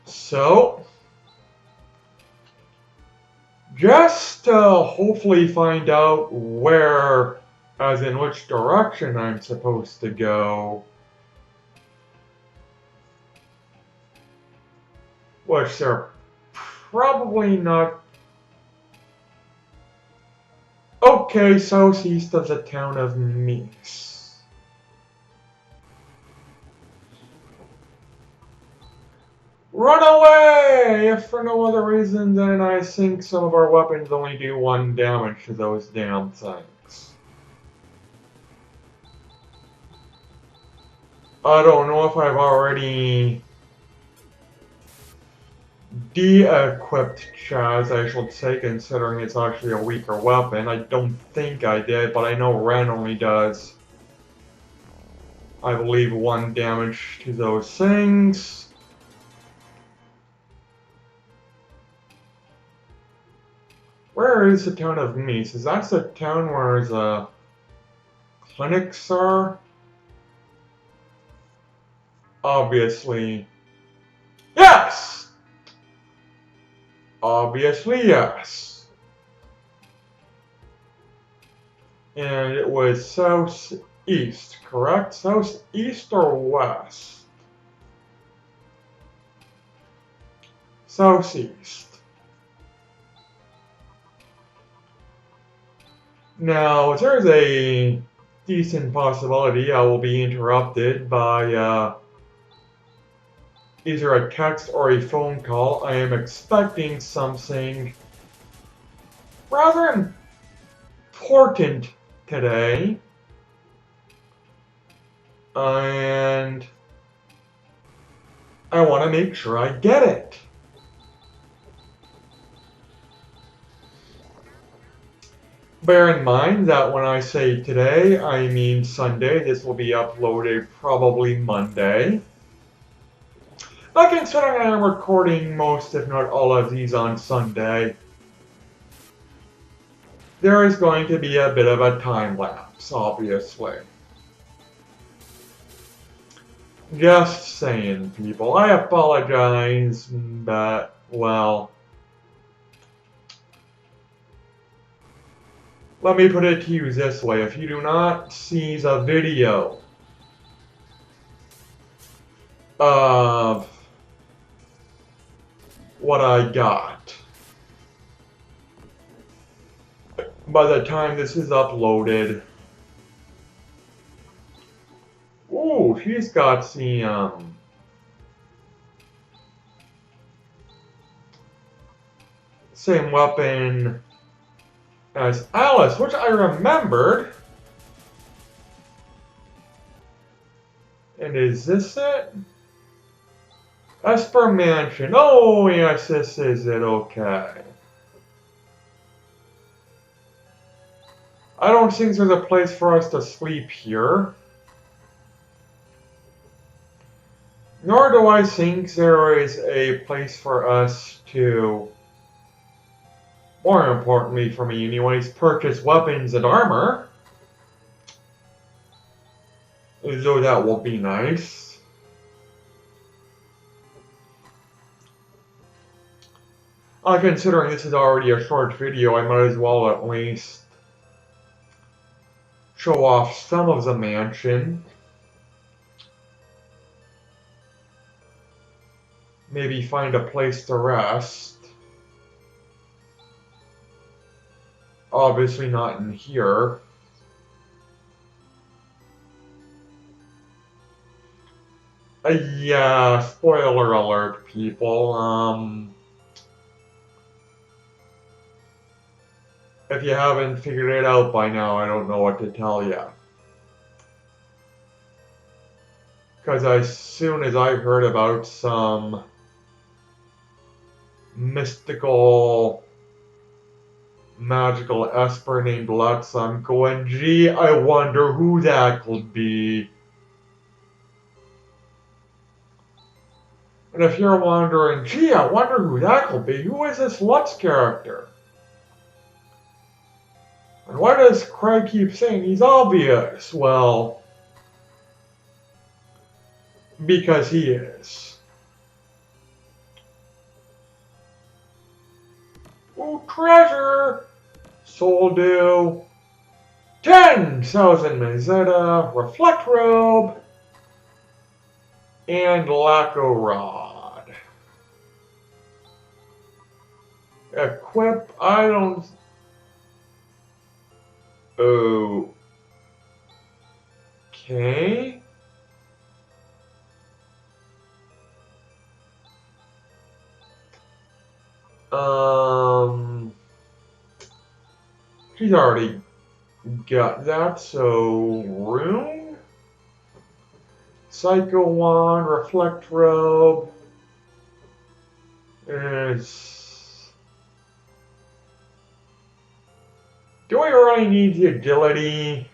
So, just to hopefully find out where, as in which direction I'm supposed to go, which they're probably not. Okay, southeast of the town of Meese. Run away! If for no other reason than I think some of our weapons only do 1 damage to those damn things. I don't know if I've already de-equipped Chaz, I should say, considering it's actually a weaker weapon. I don't think I did, but I know Ren only does, I believe, 1 damage to those things. Where is the town of Meese? Is that the town where the clinics are? Obviously. Yes! Obviously, yes. And it was southeast, correct? Southeast or west? Southeast. Now, there's a decent possibility I will be interrupted by either a text or a phone call. I am expecting something rather important today. And I want to make sure I get it. Bear in mind that when I say today, I mean Sunday. This will be uploaded probably Monday. But considering I am recording most, if not all of these on Sunday, there is going to be a bit of a time lapse, obviously. Just saying, people. I apologize, but, well, let me put it to you this way. If you do not see the video of what I got by the time this is uploaded, ooh, she's got the same weapon as Alice, which I remembered. And is this it? Esper Mansion. Oh, yes, this is it. Okay. I don't think there's a place for us to sleep here. Nor do I think there is a place for us to, more importantly for me anyways, purchase weapons and armor. Though that will be nice. Considering this is already a short video, I might as well at least show off some of the mansion. Maybe find a place to rest. Obviously not in here. Yeah, spoiler alert, people. If you haven't figured it out by now, I don't know what to tell you. Because as soon as I heard about some mystical, magical Esper named Lutz, I'm going, gee, I wonder who that could be. And if you're wondering, gee, I wonder who that could be, who is this Lutz character? And why does Craig keep saying he's obvious? Well, because he is. Ooh, treasure! Soul Dew. 10,000 Mazetta, Reflect Robe, and Lacquer Rod. Equip, I don't... Okay. He's already got that, so Rune? Psycho Wand, Reflect Robe. Is... Do we really need the agility?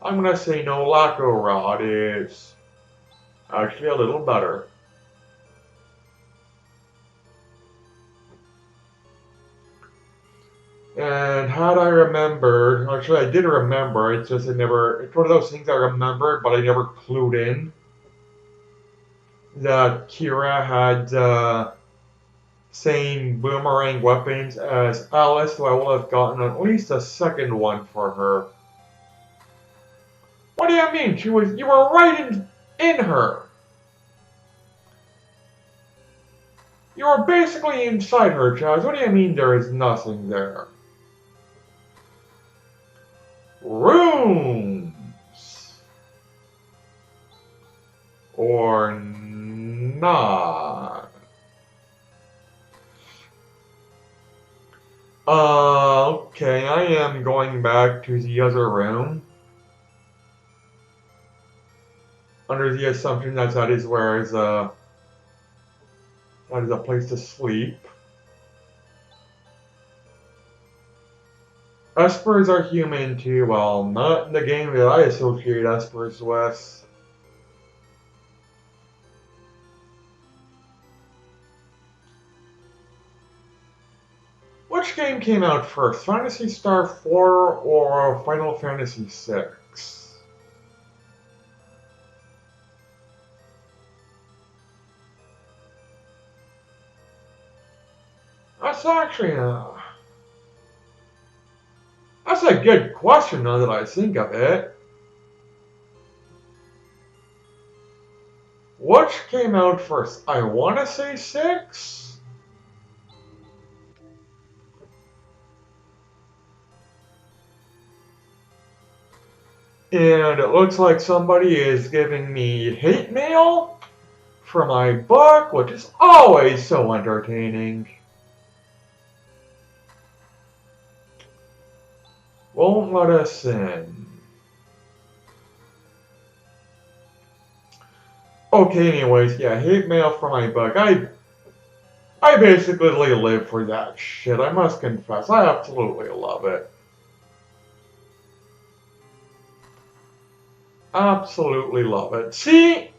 I'm gonna say no. Lacquer Rod is actually a little better. And had I remembered, actually I did remember, it's just it's one of those things I remembered, but I never clued in, that Kira had same boomerang weapons as Alice, so I will have gotten at least a second one for her. What do you mean? You were right in her. You were basically inside her, Chaz. What do you mean there is nothing there? Rooms. Or not. Okay, I am going back to the other room. Under the assumption that is where that is a place to sleep. Espers are human too, well, not in the game that I associate Espers with. Which game came out first, Phantasy Star 4 or Final Fantasy 6? That's actually that's a good question now that I think of it. Which came out first? I want to say 6? And it looks like somebody is giving me hate mail for my book, which is always so entertaining. Won't let us in. Okay, anyways, yeah, hate mail for my book. I basically live for that shit, I must confess. I absolutely love it. Absolutely love it. See?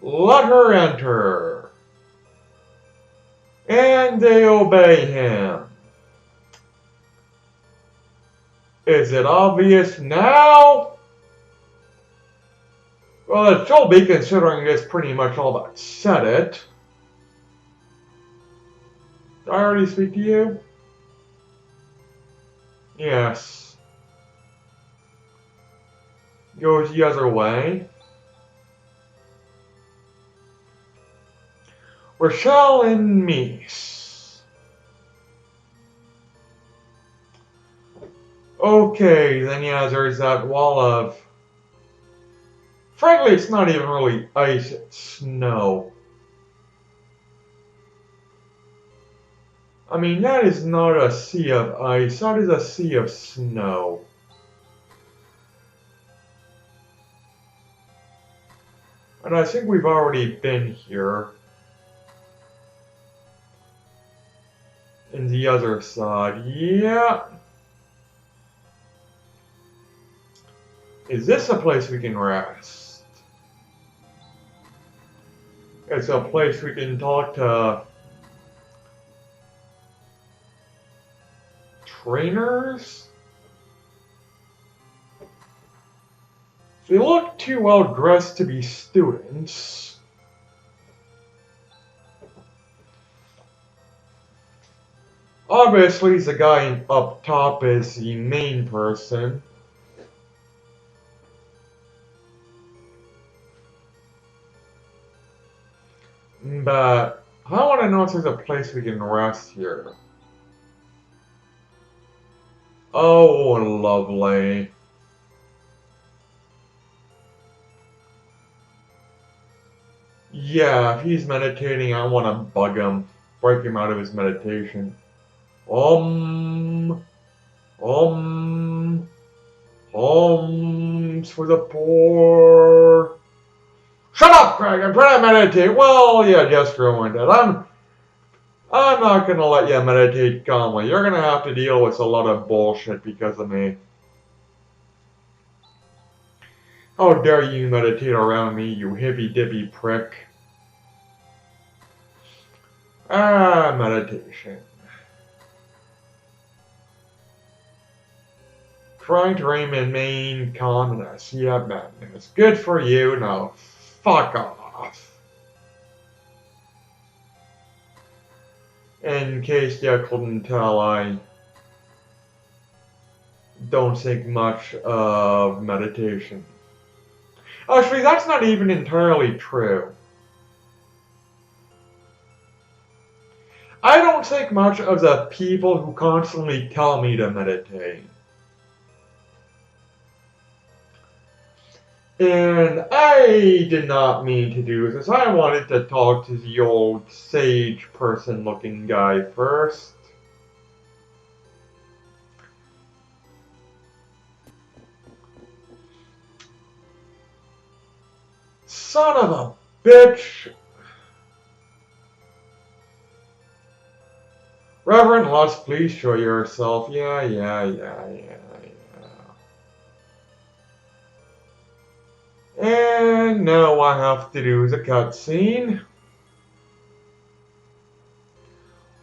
Let her enter. And they obey him. Is it obvious now? Well, it should be, considering this pretty much all but said it. Did I already speak to you? Yes. Goes the other way. Rochelle and Mies. Okay, then yeah, there's that wall of... Frankly, it's not even really ice, it's snow. I mean, that is not a sea of ice, that is a sea of snow. And I think we've already been here. In the other side, yeah. Is this a place we can rest? It's a place we can talk to trainers? They look too well dressed to be students. Obviously, the guy up top is the main person. But I want to know if there's a place we can rest here. Oh, lovely. Yeah, if he's meditating, I want to bug him. Break him out of his meditation. Om. Om. Om's for the poor. Shut up, Craig. I'm trying to meditate. Well, yeah, just ruined it. I'm not gonna let you meditate calmly. You're gonna have to deal with a lot of bullshit because of me. How dare you meditate around me, you hippy-dippy prick. Meditation. Trying to remain calmness. Yeah, madness. Good for you. Now, fuck off. In case you couldn't tell, I don't think much of meditation. Actually, that's not even entirely true. I don't think much of the people who constantly tell me to meditate. And I did not mean to do this. I wanted to talk to the old sage person looking guy first. Son of a bitch! Reverend Lutz, please show yourself. Yeah. And now I have to do the cutscene.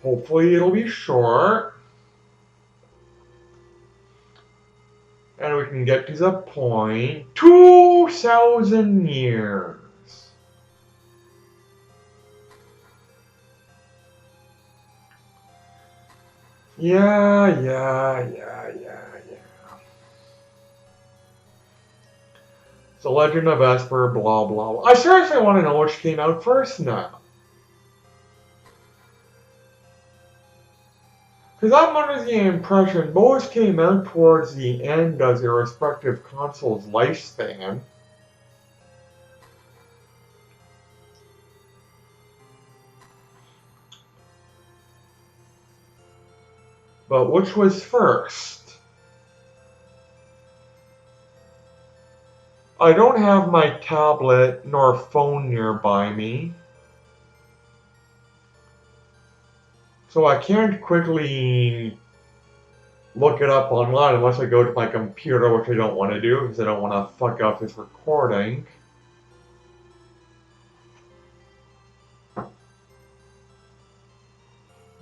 Hopefully it'll be short. And we can get to the point. 2,000 years. Yeah. The Legend of Esper, blah blah. I seriously want to know which came out first now. Because I'm under the impression both came out towards the end of their respective consoles' lifespan. But which was first? I don't have my tablet nor phone nearby me, so I can't quickly look it up online unless I go to my computer, which I don't want to do because I don't want to fuck up this recording.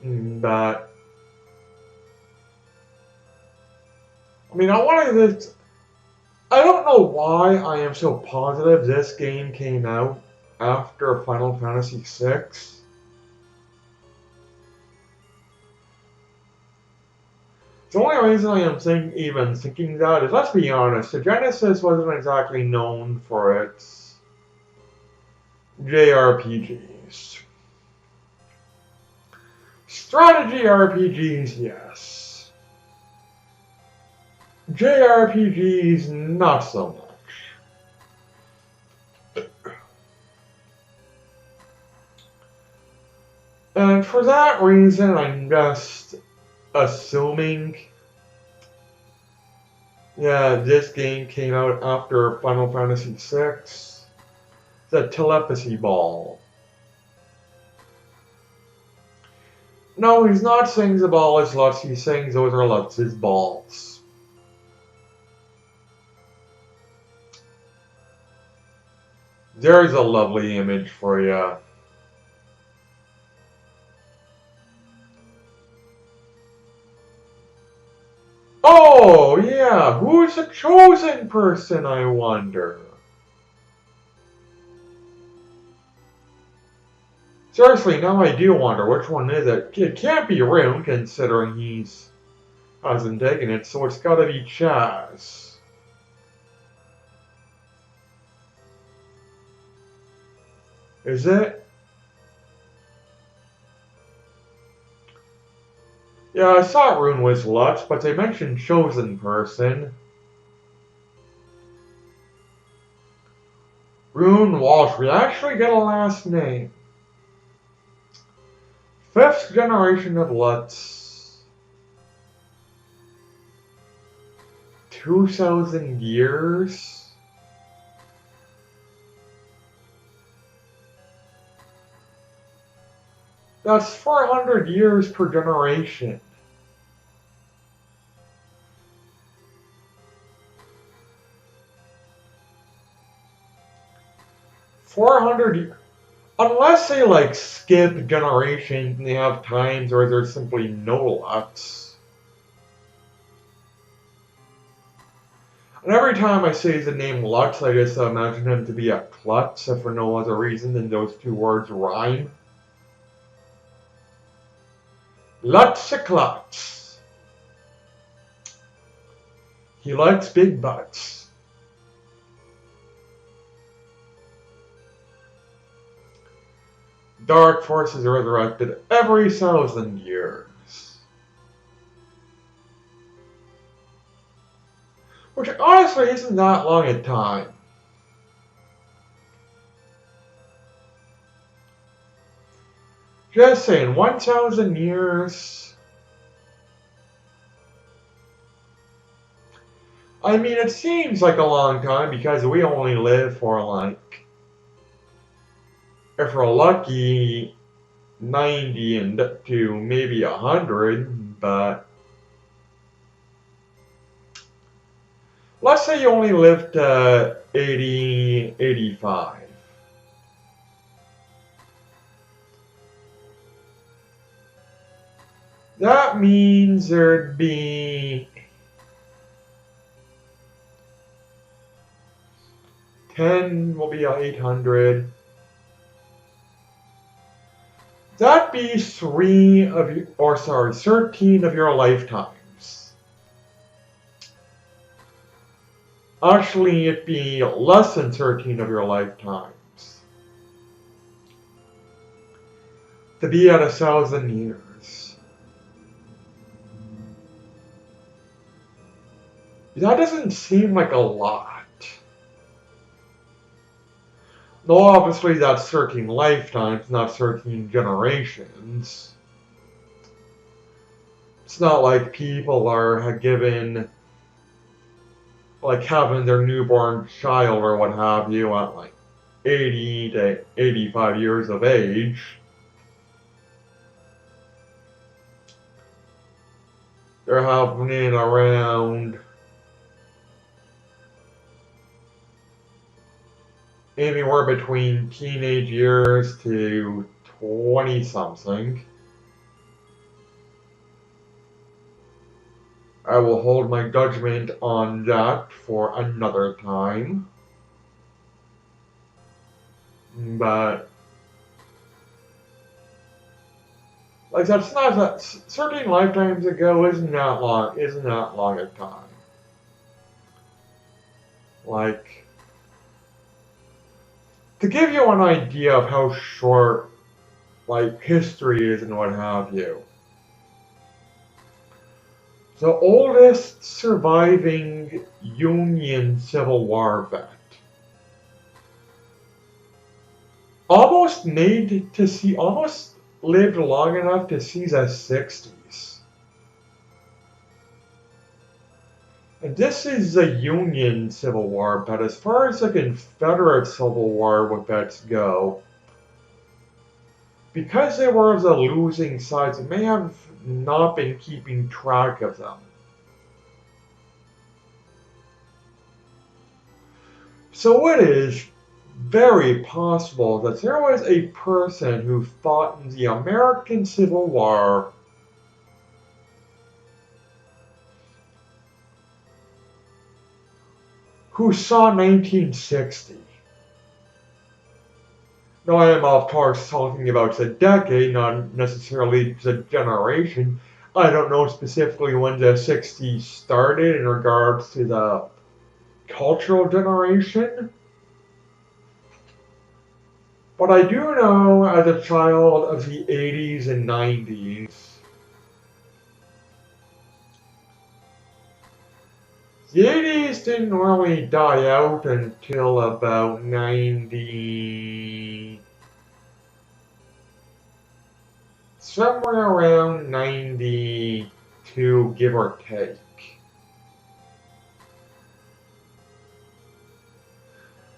But I mean, I don't know why I am so positive this game came out after Final Fantasy VI. The only reason I am even thinking that is, let's be honest, the Genesis wasn't exactly known for its JRPGs. Strategy RPGs, yes. JRPGs, not so much. And for that reason, I'm just assuming, yeah, this game came out after Final Fantasy VI. The telepathy ball. No, he's not saying the ball is Lutz, he's saying those are Lutz's balls. There's a lovely image for you. Oh, yeah, who's the chosen person, I wonder? Seriously, now I do wonder which one is it. It can't be Rune, considering he's hasn't taken it, so it's gotta be Chaz. Is it? Yeah, I thought Rune was Lutz, but they mentioned Chosen Person. Rune Walsh. We actually get a last name. 5th generation of Lutz. 2,000 years? That's 400 years per generation. Unless they like skip generations and they have times where there's simply no Lutz. And every time I say the name Lutz, I just imagine him to be a klutz, if for no other reason than those two words rhyme. Lutz-a-klutz. He likes big butts. Dark forces are resurrected every 1,000 years. Which honestly isn't that long a time. Just saying, 1,000 years. I mean, it seems like a long time because we only live for like, if we're lucky, 90 and to maybe 100, but let's say you only lived to 80, 85. That means there'd be 10 will be 800. That'd be 13 of your lifetimes. Actually, it'd be less than 13 of your lifetimes. To be at 1,000 years. That doesn't seem like a lot. Though obviously that's 13 lifetimes, not 13 generations. It's not like people are given, like having their newborn child or what have you at like 80 to 85 years of age. They're happening around anywhere between teenage years to 20 something. I will hold my judgment on that for another time. But like that's not that 13 lifetimes ago isn't that long a time. Like, to give you an idea of how short like history is and what have you. The oldest surviving Union Civil War vet almost lived long enough to see the 60s. And this is the Union Civil War, but as far as the Confederate Civil War vets go, because they were of the losing sides, they may have not been keeping track of them. So it is very possible that there was a person who fought in the American Civil War who saw 1960. No, I am of course talking about the decade, not necessarily the generation. I don't know specifically when the 60s started in regards to the cultural generation, but I do know as a child of the 80s and 90s, the 80s didn't really die out until about 90, somewhere around 92, give or take.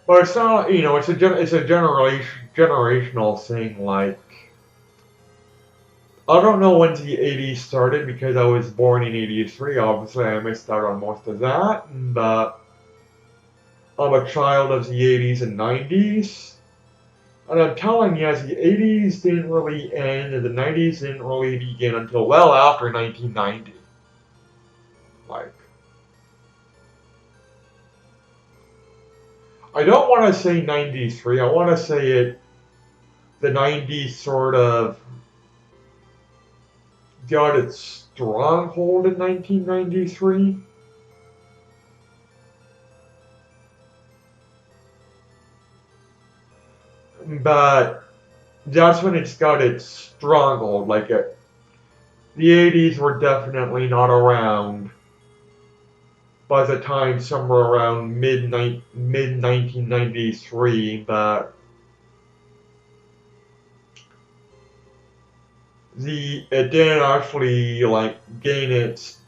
But it's not, it's a generational thing. Like, I don't know when the 80s started because I was born in 83. Obviously, I missed out on most of that. But I'm a child of the 80s and 90s. And I'm telling you, the 80s didn't really end and the 90s didn't really begin until well after 1990. Like, I don't want to say 93. I want to say the 90s sort of got its stronghold in 1993. But that's when it's got its stronghold. The 80s were definitely not around by the time somewhere around mid 1993, but it didn't actually gain its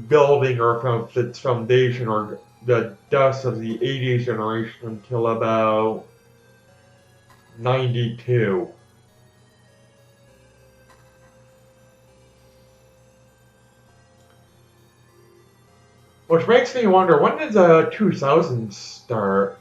building or from its foundation or the dust of the 80s generation until about 92. Which makes me wonder, when did the 2000s start?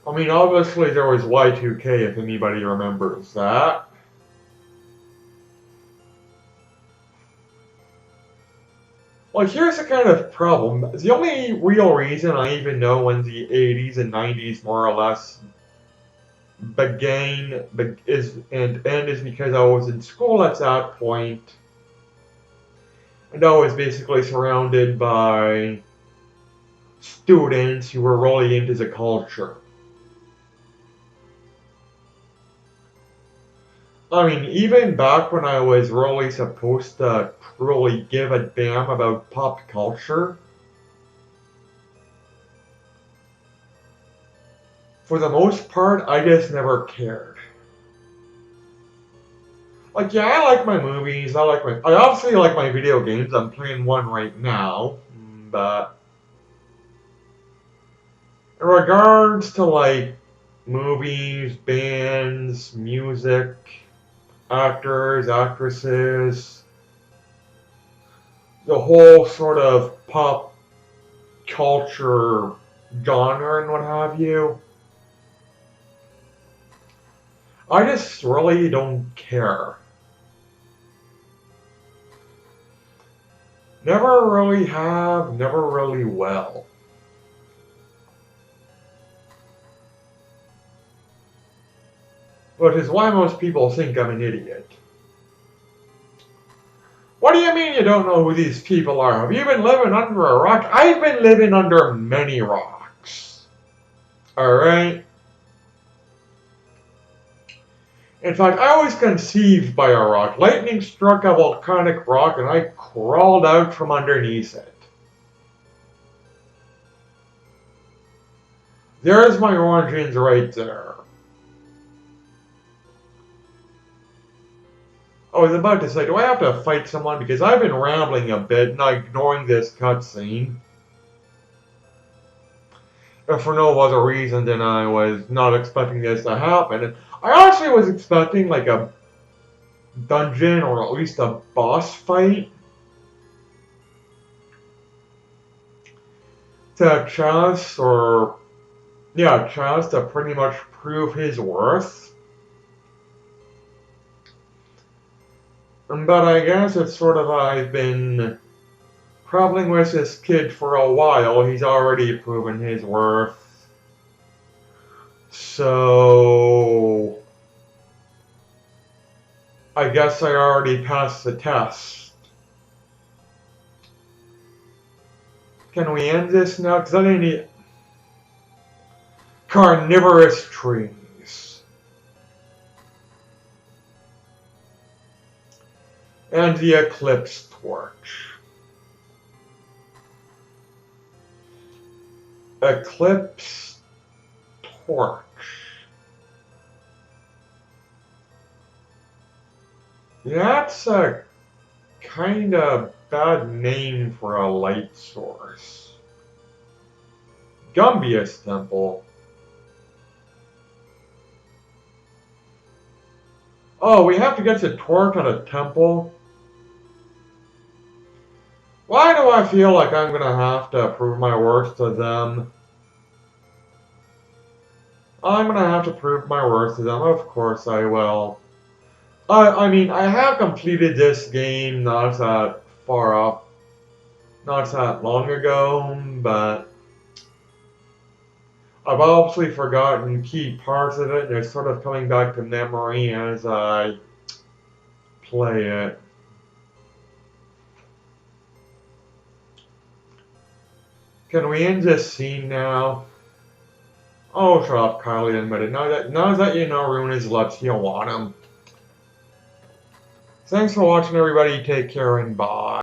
I mean, obviously there was Y2K, if anybody remembers that. Well, here's the kind of problem. The only real reason I even know when the 80s and 90s more or less began and end is because I was in school at that point, and I was basically surrounded by students who were really into the culture. I mean, even back when I was really supposed to really give a damn about pop culture, for the most part, I just never cared. Like, yeah, I like my movies, I obviously like my video games, I'm playing one right now, but in regards to, movies, bands, music, actors, actresses, the whole sort of pop culture genre and what have you, I just really don't care. Never really have, never really will. Which is why most people think I'm an idiot. What do you mean you don't know who these people are? Have you been living under a rock? I've been living under many rocks. Alright? In fact, I was conceived by a rock. Lightning struck a volcanic rock and I crawled out from underneath it. There's my origins right there. I was about to say, do I have to fight someone? Because I've been rambling a bit, not ignoring this cutscene. If for no other reason than I was not expecting this to happen. And I actually was expecting like a dungeon or at least a boss fight to Chance to pretty much prove his worth. But I guess it's sort of I've been Traveling with this kid for a while, he's already proven his worth. So I guess I already passed the test. Can we end this now? Because I need carnivorous trees. And the eclipse torch. Eclipse torch. That's a kind of bad name for a light source. Gumbius Temple. Oh, we have to get the torch at a temple? Why do I feel like I'm gonna have to prove my worth to them? I'm gonna have to prove my worth to them, of course I will. I mean, I have completed this game not that far off, not that long ago, but I've obviously forgotten key parts of it, and it's sort of coming back to memory as I play it. Can we end this scene now? Oh, shut up, Kylie admitted. Now that you know Rune is left, you don't want him. Thanks for watching, everybody. Take care and bye.